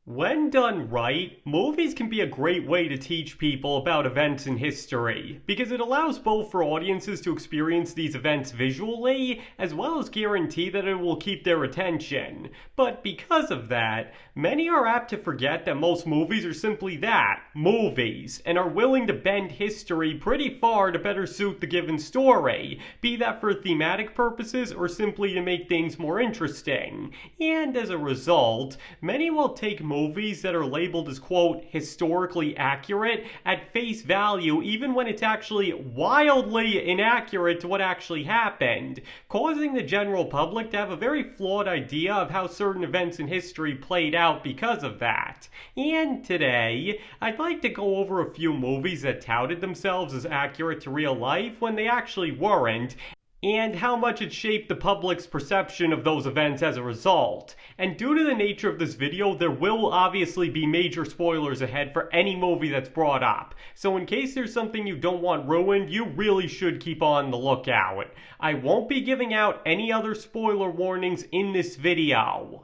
When done right, movies can be a great way to teach people about events in history, because it allows both for audiences to experience these events visually, as well as guarantee that it will keep their attention. But because of that, many are apt to forget that most movies are simply that, movies, and are willing to bend history pretty far to better suit the given story, be that for thematic purposes or simply to make things more interesting. And as a result, many will take movies that are labeled as quote historically accurate at face value even when it's actually wildly inaccurate to what actually happened, causing the general public to have a very flawed idea of how certain events in history played out because of that. And today, I'd like to go over a few movies that touted themselves as accurate to real life when they actually weren't, and how much it shaped the public's perception of those events as a result. And due to the nature of this video, there will obviously be major spoilers ahead for any movie that's brought up. So in case there's something you don't want ruined, you really should keep on the lookout. I won't be giving out any other spoiler warnings in this video.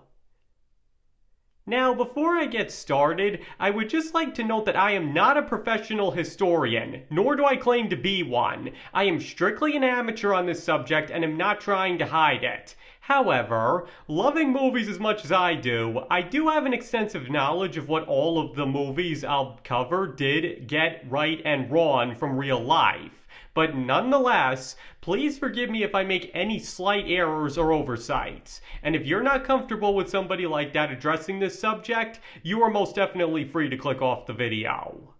Now, before I get started, I would just like to note that I am not a professional historian, nor do I claim to be one. I am strictly an amateur on this subject and am not trying to hide it. However, loving movies as much as I do have an extensive knowledge of what all of the movies I'll cover did get right and wrong from real life. But nonetheless, please forgive me if I make any slight errors or oversights. And if you're not comfortable with somebody like that addressing this subject, you are most definitely free to click off the video.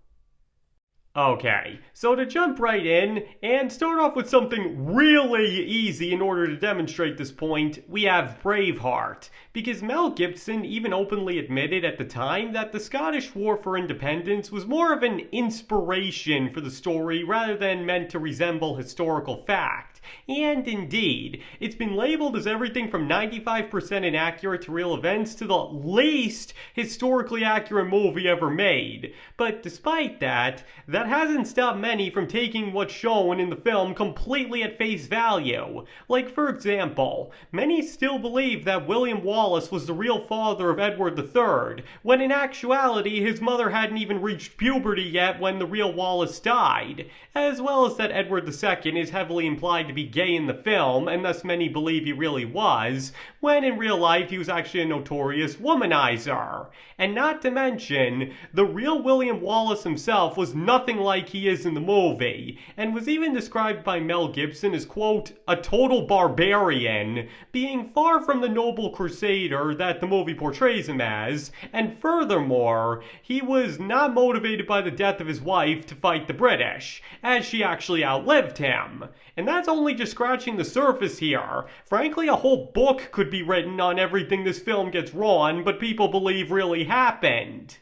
Okay, so to jump right in and start off with something really easy in order to demonstrate this point, we have Braveheart. Because Mel Gibson even openly admitted at the time that the Scottish War for Independence was more of an inspiration for the story rather than meant to resemble historical fact. And indeed, it's been labeled as everything from 95% inaccurate to real events to the least historically accurate movie ever made. But despite that hasn't stopped many from taking what's shown in the film completely at face value. Like, for example, many still believe that William Wallace was the real father of Edward III, when in actuality his mother hadn't even reached puberty yet when the real Wallace died, as well as that Edward II is heavily implied to be gay in the film, and thus many believe he really was, when in real life he was actually a notorious womanizer. And not to mention, the real William Wallace himself was nothing like he is in the movie, and was even described by Mel Gibson as, quote, a total barbarian, being far from the noble crusader that the movie portrays him as, and furthermore, he was not motivated by the death of his wife to fight the British, as she actually outlived him. And that's only just scratching the surface here. Frankly, a whole book could be written on everything this film gets wrong, but people believe really happened.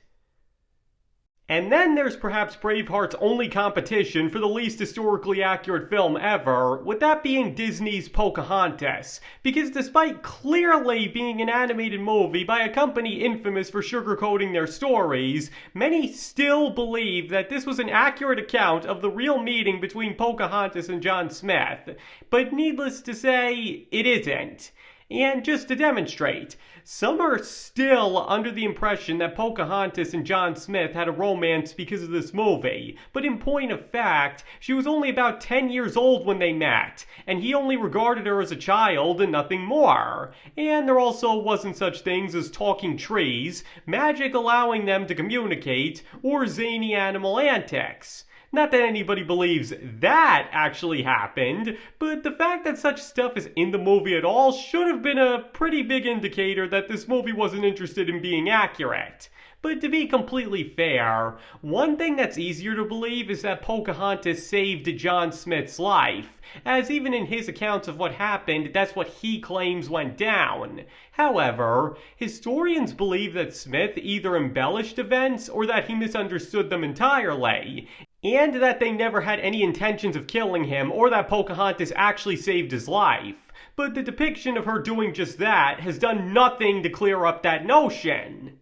And then there's perhaps Braveheart's only competition for the least historically accurate film ever, with that being Disney's Pocahontas. Because despite clearly being an animated movie by a company infamous for sugarcoating their stories, many still believe that this was an accurate account of the real meeting between Pocahontas and John Smith. But needless to say, it isn't. And just to demonstrate, some are still under the impression that Pocahontas and John Smith had a romance because of this movie, but in point of fact, she was only about 10 years old when they met, and he only regarded her as a child and nothing more. And there also wasn't such things as talking trees, magic allowing them to communicate, or zany animal antics. Not that anybody believes that actually happened, but the fact that such stuff is in the movie at all should have been a pretty big indicator that this movie wasn't interested in being accurate. But to be completely fair, one thing that's easier to believe is that Pocahontas saved John Smith's life, as even in his accounts of what happened, that's what he claims went down. However, historians believe that Smith either embellished events or that he misunderstood them entirely, and that they never had any intentions of killing him or that Pocahontas actually saved his life. But the depiction of her doing just that has done nothing to clear up that notion.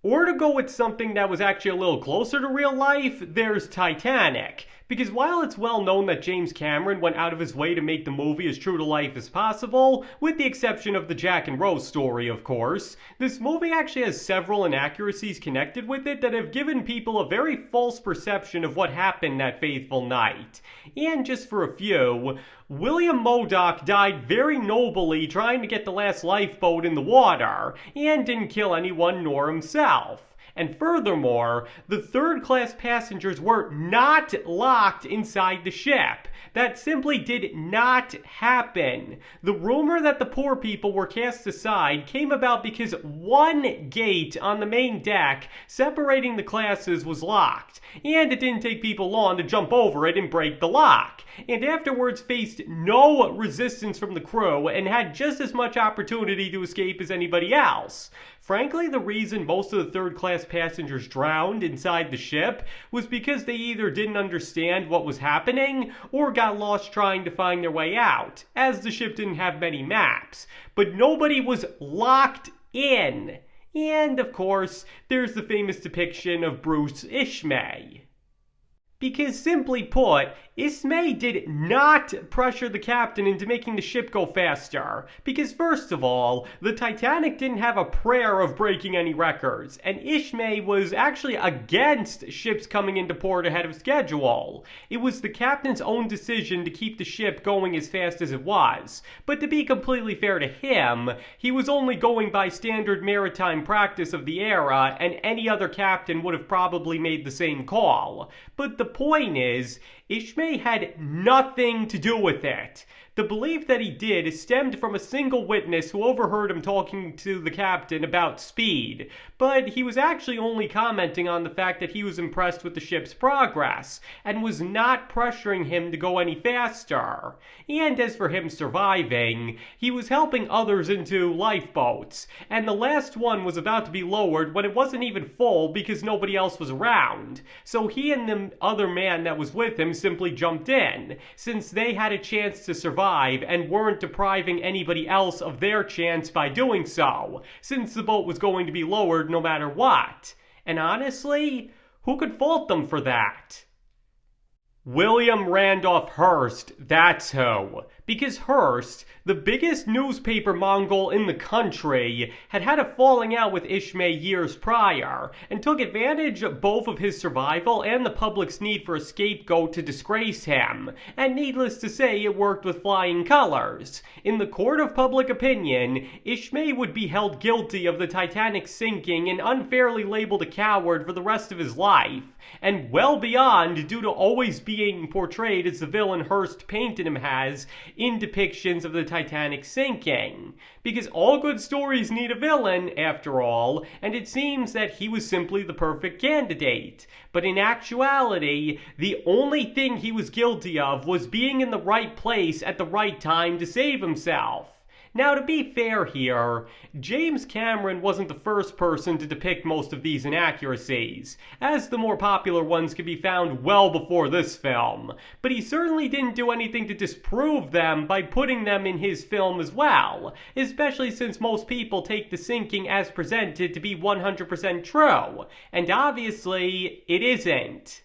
Or to go with something that was actually a little closer to real life, there's Titanic. Because while it's well known that James Cameron went out of his way to make the movie as true to life as possible, with the exception of the Jack and Rose story, of course, this movie actually has several inaccuracies connected with it that have given people a very false perception of what happened that fateful night. And just for a few, William Modoc died very nobly trying to get the last lifeboat in the water, and didn't kill anyone nor himself. And furthermore, the third-class passengers were not locked inside the ship. That simply did not happen. The rumor that the poor people were cast aside came about because one gate on the main deck separating the classes was locked, and it didn't take people long to jump over it and break the lock, and afterwards faced no resistance from the crew and had just as much opportunity to escape as anybody else. Frankly, the reason most of the third-class passengers drowned inside the ship was because they either didn't understand what was happening or got lost trying to find their way out, as the ship didn't have many maps. But nobody was locked in. And, of course, there's the famous depiction of Bruce Ismay. Because simply put, Ismay did not pressure the captain into making the ship go faster. Because first of all, the Titanic didn't have a prayer of breaking any records, and Ismay was actually against ships coming into port ahead of schedule. It was the captain's own decision to keep the ship going as fast as it was. But to be completely fair to him, he was only going by standard maritime practice of the era, and any other captain would have probably made the same call. But the point is, Ismay had nothing to do with it. The belief that he did stemmed from a single witness who overheard him talking to the captain about speed, but he was actually only commenting on the fact that he was impressed with the ship's progress, and was not pressuring him to go any faster. And as for him surviving, he was helping others into lifeboats, and the last one was about to be lowered when it wasn't even full because nobody else was around. So he and the other man that was with him simply jumped in, since they had a chance to survive and weren't depriving anybody else of their chance by doing so, since the boat was going to be lowered no matter what. And honestly, who could fault them for that? William Randolph Hearst, that's who. Because Hearst, the biggest newspaper Mongol in the country, had had a falling out with Ismay years prior, and took advantage both of his survival and the public's need for a scapegoat to disgrace him, and needless to say it worked with flying colors. In the court of public opinion, Ismay would be held guilty of the Titanic sinking and unfairly labeled a coward for the rest of his life, and well beyond due to always being portrayed as the villain Hearst painted him as in depictions of the Titanic sinking. Because all good stories need a villain, after all, and it seems that he was simply the perfect candidate. But in actuality, the only thing he was guilty of was being in the right place at the right time to save himself. Now, to be fair here, James Cameron wasn't the first person to depict most of these inaccuracies, as the more popular ones could be found well before this film, but he certainly didn't do anything to disprove them by putting them in his film as well, especially since most people take the sinking as presented to be 100% true, and obviously it isn't.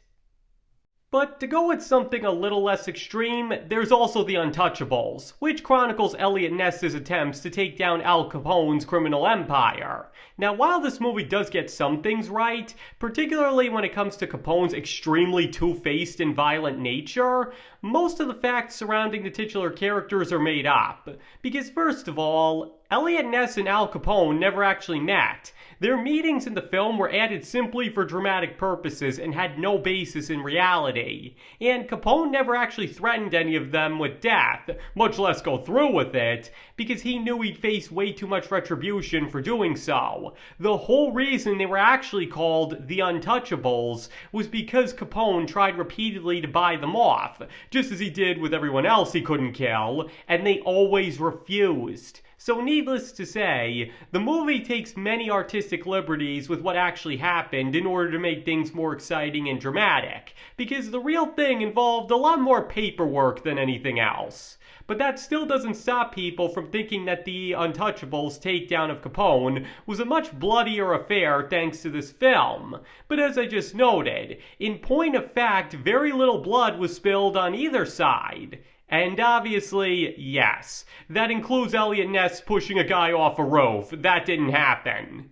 But to go with something a little less extreme, there's also The Untouchables, which chronicles Eliot Ness's attempts to take down Al Capone's criminal empire. Now, while this movie does get some things right, particularly when it comes to Capone's extremely two-faced and violent nature, most of the facts surrounding the titular characters are made up. Because first of all, Eliot Ness and Al Capone never actually met. Their meetings in the film were added simply for dramatic purposes and had no basis in reality. And Capone never actually threatened any of them with death, much less go through with it, because he knew he'd face way too much retribution for doing so. The whole reason they were actually called the Untouchables was because Capone tried repeatedly to buy them off, just as he did with everyone else he couldn't kill, and they always refused. So needless to say, the movie takes many artistic liberties with what actually happened in order to make things more exciting and dramatic, because the real thing involved a lot more paperwork than anything else. But that still doesn't stop people from thinking that the Untouchables' takedown of Capone was a much bloodier affair thanks to this film. But as I just noted, in point of fact, very little blood was spilled on either side. And obviously, yes, that includes Elliot Ness pushing a guy off a roof. That didn't happen.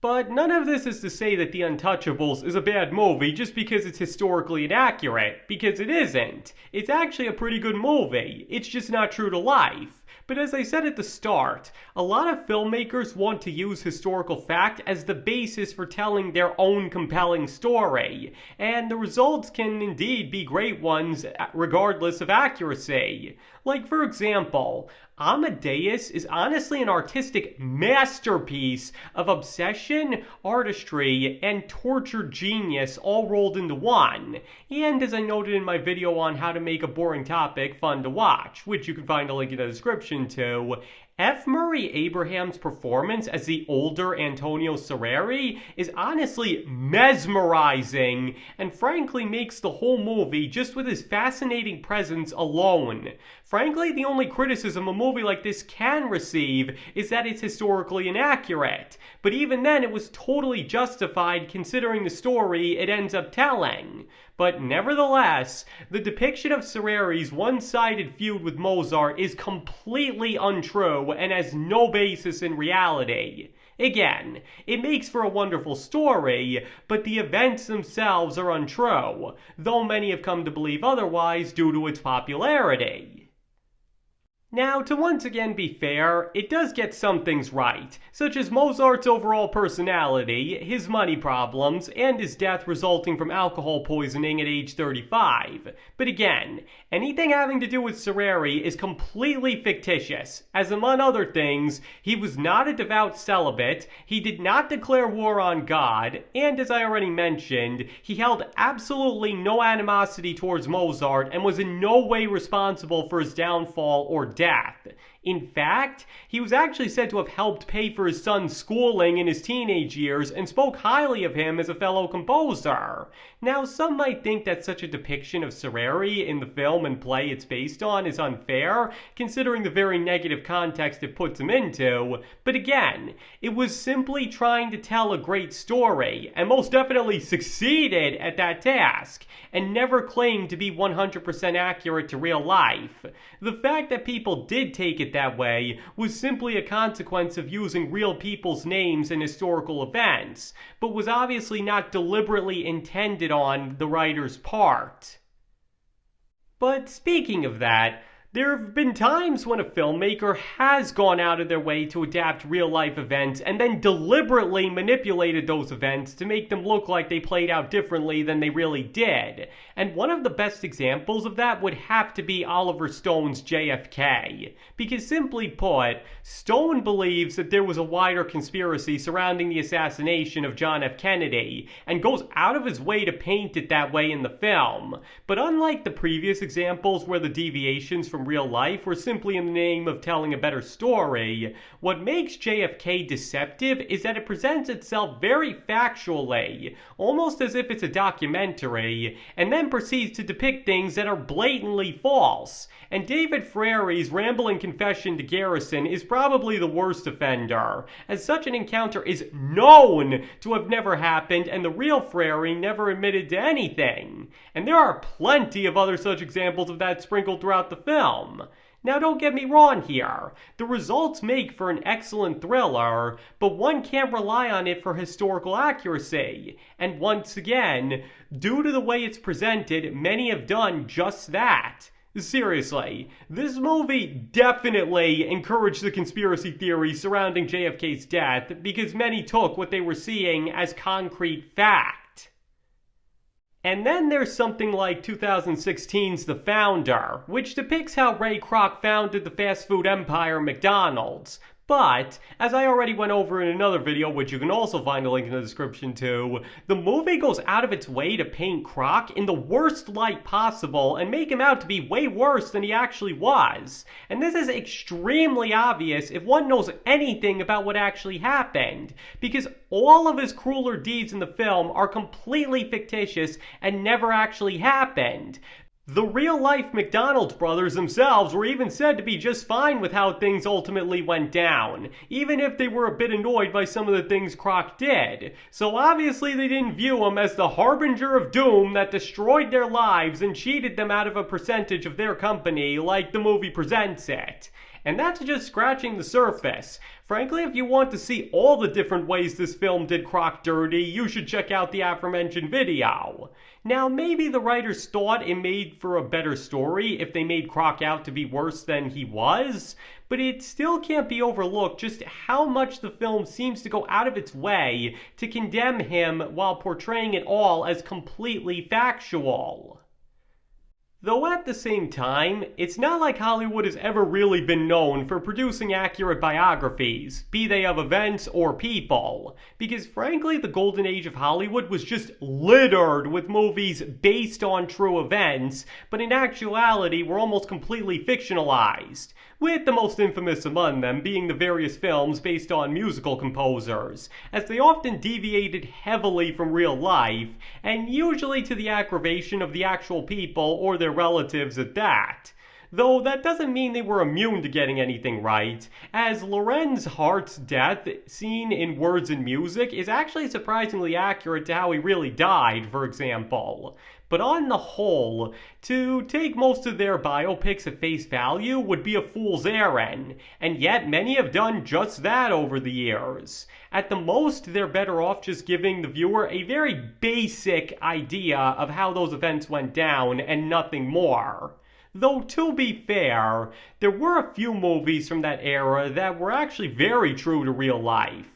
But none of this is to say that The Untouchables is a bad movie just because it's historically inaccurate, because it isn't. It's actually a pretty good movie. It's just not true to life. But as I said at the start, a lot of filmmakers want to use historical fact as the basis for telling their own compelling story, and the results can indeed be great ones regardless of accuracy. Like, for example, Amadeus is honestly an artistic masterpiece of obsession, artistry, and tortured genius all rolled into one. And as I noted in my video on how to make a boring topic fun to watch, which you can find a link in the description to, F. Murray Abraham's performance as the older Antonio Salieri is honestly mesmerizing and frankly makes the whole movie just with his fascinating presence alone. Frankly, the only criticism a movie like this can receive is that it's historically inaccurate, but even then it was totally justified considering the story it ends up telling. But nevertheless, the depiction of Salieri's one-sided feud with Mozart is completely untrue and has no basis in reality. Again, it makes for a wonderful story, but the events themselves are untrue, though many have come to believe otherwise due to its popularity. Now, to once again be fair, it does get some things right, such as Mozart's overall personality, his money problems, and his death resulting from alcohol poisoning at age 35. But again, anything having to do with Salieri is completely fictitious, as among other things, he was not a devout celibate, he did not declare war on God, and as I already mentioned, he held absolutely no animosity towards Mozart and was in no way responsible for his downfall or death. In fact, he was actually said to have helped pay for his son's schooling in his teenage years and spoke highly of him as a fellow composer. Now, some might think that such a depiction of Salieri in the film and play it's based on is unfair, considering the very negative context it puts him into, but again, it was simply trying to tell a great story, and most definitely succeeded at that task, and never claimed to be 100% accurate to real life. The fact that people did take it that way was simply a consequence of using real people's names in historical events, but was obviously not deliberately intended on the writer's part. But speaking of that, there have been times when a filmmaker has gone out of their way to adapt real-life events and then deliberately manipulated those events to make them look like they played out differently than they really did. And one of the best examples of that would have to be Oliver Stone's JFK. Because simply put, Stone believes that there was a wider conspiracy surrounding the assassination of John F. Kennedy, and goes out of his way to paint it that way in the film. But unlike the previous examples where the deviations from real life were simply in the name of telling a better story, what makes JFK deceptive is that it presents itself very factually, almost as if it's a documentary, and then proceeds to depict things that are blatantly false. And David Frere's rambling confession to Garrison is probably the worst offender, as such an encounter is known to have never happened and the real Frere never admitted to anything. And there are plenty of other such examples of that sprinkled throughout the film. Now don't get me wrong here, the results make for an excellent thriller, but one can't rely on it for historical accuracy. And once again, due to the way it's presented, many have done just that. Seriously, this movie definitely encouraged the conspiracy theories surrounding JFK's death because many took what they were seeing as concrete fact. And then there's something like 2016's The Founder, which depicts how Ray Kroc founded the fast food empire McDonald's. But, as I already went over in another video, which you can also find a link in the description to, the movie goes out of its way to paint Croc in the worst light possible and make him out to be way worse than he actually was. And this is extremely obvious if one knows anything about what actually happened, because all of his crueler deeds in the film are completely fictitious and never actually happened. The real-life McDonald's brothers themselves were even said to be just fine with how things ultimately went down, even if they were a bit annoyed by some of the things Croc did. So obviously they didn't view him as the harbinger of doom that destroyed their lives and cheated them out of a percentage of their company like the movie presents it. And that's just scratching the surface. Frankly, if you want to see all the different ways this film did Croc dirty, you should check out the aforementioned video. Now, maybe the writers thought it made for a better story if they made Croc out to be worse than he was, but it still can't be overlooked just how much the film seems to go out of its way to condemn him while portraying it all as completely factual. Though at the same time, it's not like Hollywood has ever really been known for producing accurate biographies, be they of events or people, because frankly the golden age of Hollywood was just littered with movies based on true events, but in actuality were almost completely fictionalized, with the most infamous among them being the various films based on musical composers, as they often deviated heavily from real life, and usually to the aggravation of the actual people or their relatives at that. Though that doesn't mean they were immune to getting anything right, as Lorenz Hart's death, seen in Words and Music, is actually surprisingly accurate to how he really died, for example. But on the whole, to take most of their biopics at face value would be a fool's errand, and yet many have done just that over the years. At the most, they're better off just giving the viewer a very basic idea of how those events went down and nothing more. Though, to be fair, there were a few movies from that era that were actually very true to real life,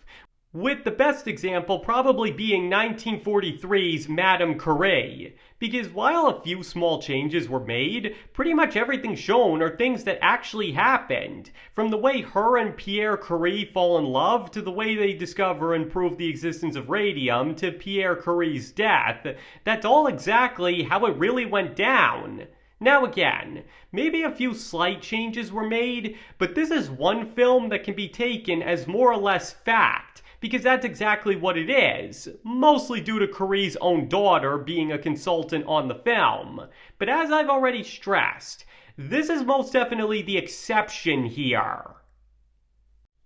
with the best example probably being 1943's Madame Curie, because while a few small changes were made, pretty much everything shown are things that actually happened, from the way her and Pierre Curie fall in love to the way they discover and prove the existence of radium to Pierre Curie's death. That's all exactly how it really went down. Now again, maybe a few slight changes were made, but this is one film that can be taken as more or less fact, because that's exactly what it is, mostly due to Curie's own daughter being a consultant on the film. But as I've already stressed, this is most definitely the exception here.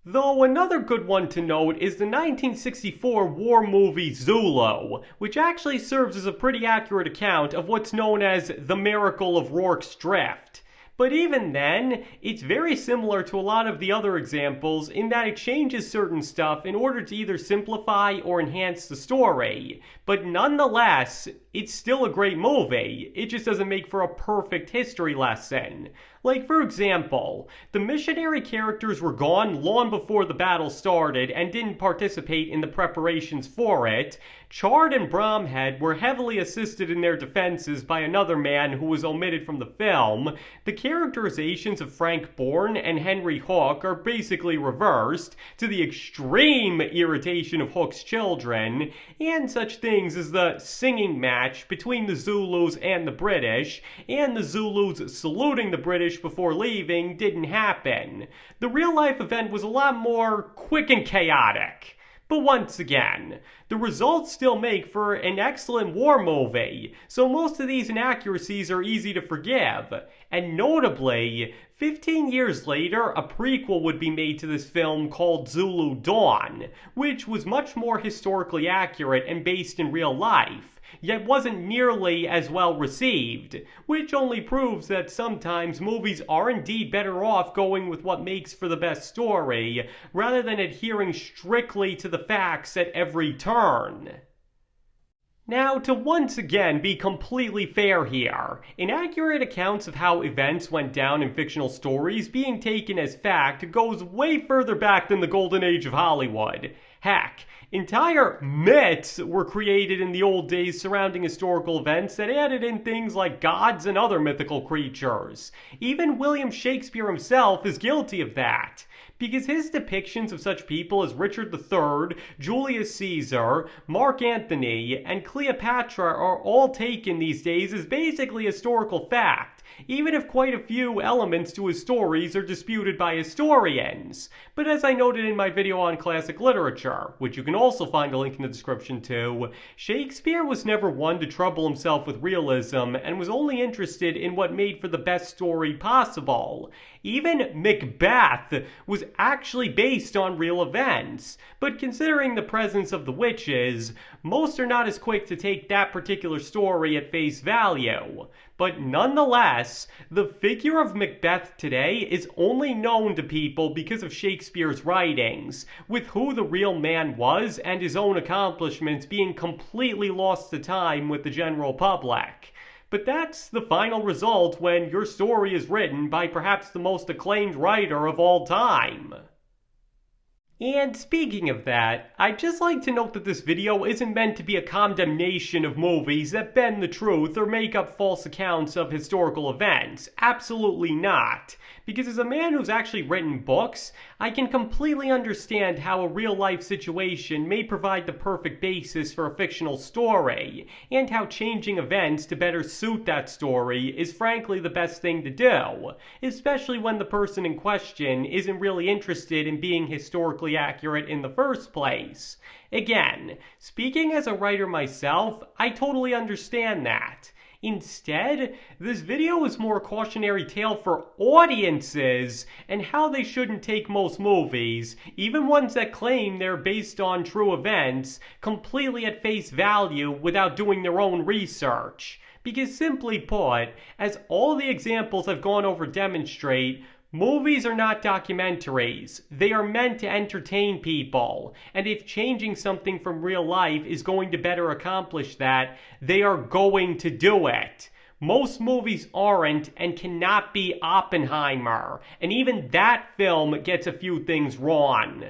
Though another good one to note is the 1964 war movie Zulu, which actually serves as a pretty accurate account of what's known as the miracle of Rorke's Drift. But even then, it's very similar to a lot of the other examples in that it changes certain stuff in order to either simplify or enhance the story. But nonetheless, it's still a great movie. It just doesn't make for a perfect history lesson. Like, for example, the missionary characters were gone long before the battle started and didn't participate in the preparations for it. Chard and Bromhead were heavily assisted in their defenses by another man who was omitted from the film. The characterizations of Frank Bourne and Henry Hook are basically reversed, to the extreme irritation of Hook's children, and such things as the singing match between the Zulus and the British, and the Zulus saluting the British before leaving didn't happen. The real-life event was a lot more quick and chaotic. But once again, the results still make for an excellent war movie, so most of these inaccuracies are easy to forgive. And notably, 15 years later, a prequel would be made to this film called Zulu Dawn, which was much more historically accurate and based in real life, yet wasn't nearly as well received, which only proves that sometimes movies are indeed better off going with what makes for the best story, rather than adhering strictly to the facts at every turn. Now, to once again be completely fair here, inaccurate accounts of how events went down in fictional stories being taken as fact goes way further back than the golden age of Hollywood. Heck, entire myths were created in the old days surrounding historical events that added in things like gods and other mythical creatures. Even William Shakespeare himself is guilty of that, because his depictions of such people as Richard III, Julius Caesar, Mark Antony, and Cleopatra are all taken these days as basically historical fact, even if quite a few elements to his stories are disputed by historians. But as I noted in my video on classic literature, which you can also find a link in the description to, Shakespeare was never one to trouble himself with realism and was only interested in what made for the best story possible. Even Macbeth was actually based on real events, but considering the presence of the witches, most are not as quick to take that particular story at face value. But nonetheless, the figure of Macbeth today is only known to people because of Shakespeare's writings, with who the real man was and his own accomplishments being completely lost to time with the general public. But that's the final result when your story is written by perhaps the most acclaimed writer of all time. And speaking of that, I'd just like to note that this video isn't meant to be a condemnation of movies that bend the truth or make up false accounts of historical events. Absolutely not. Because as a man who's actually written books, I can completely understand how a real-life situation may provide the perfect basis for a fictional story, and how changing events to better suit that story is frankly the best thing to do, especially when the person in question isn't really interested in being historically accurate in the first place. Again, speaking as a writer myself, I totally understand that. Instead, this video is more a cautionary tale for audiences and how they shouldn't take most movies, even ones that claim they're based on true events, completely at face value without doing their own research. Because simply put, as all the examples I've gone over demonstrate, movies are not documentaries. They are meant to entertain people. And if changing something from real life is going to better accomplish that, they are going to do it. Most movies aren't and cannot be Oppenheimer. And even that film gets a few things wrong.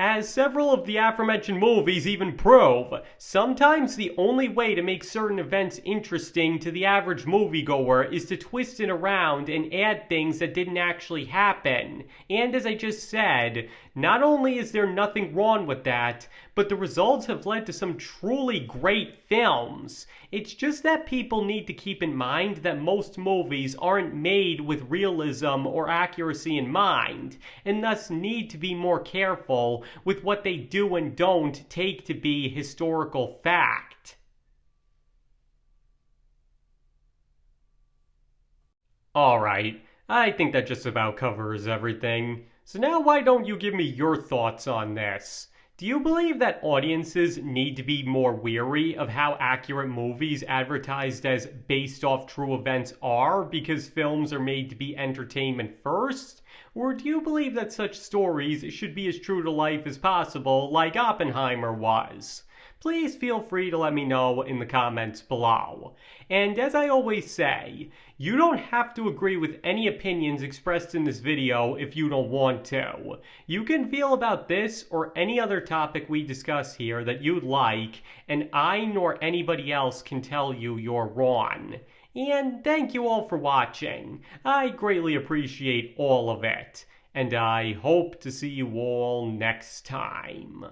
As several of the aforementioned movies even prove, sometimes the only way to make certain events interesting to the average moviegoer is to twist it around and add things that didn't actually happen. And as I just said, not only is there nothing wrong with that, but the results have led to some truly great films. It's just that people need to keep in mind that most movies aren't made with realism or accuracy in mind, and thus need to be more careful with what they do and don't take to be historical fact. Alright, I think that just about covers everything. So now why don't you give me your thoughts on this? Do you believe that audiences need to be more wary of how accurate movies advertised as based off true events are because films are made to be entertainment first? Or do you believe that such stories should be as true to life as possible, like Oppenheimer was? Please feel free to let me know in the comments below. And as I always say, you don't have to agree with any opinions expressed in this video if you don't want to. You can feel about this or any other topic we discuss here that you'd like, and I nor anybody else can tell you you're wrong. And thank you all for watching. I greatly appreciate all of it. And I hope to see you all next time.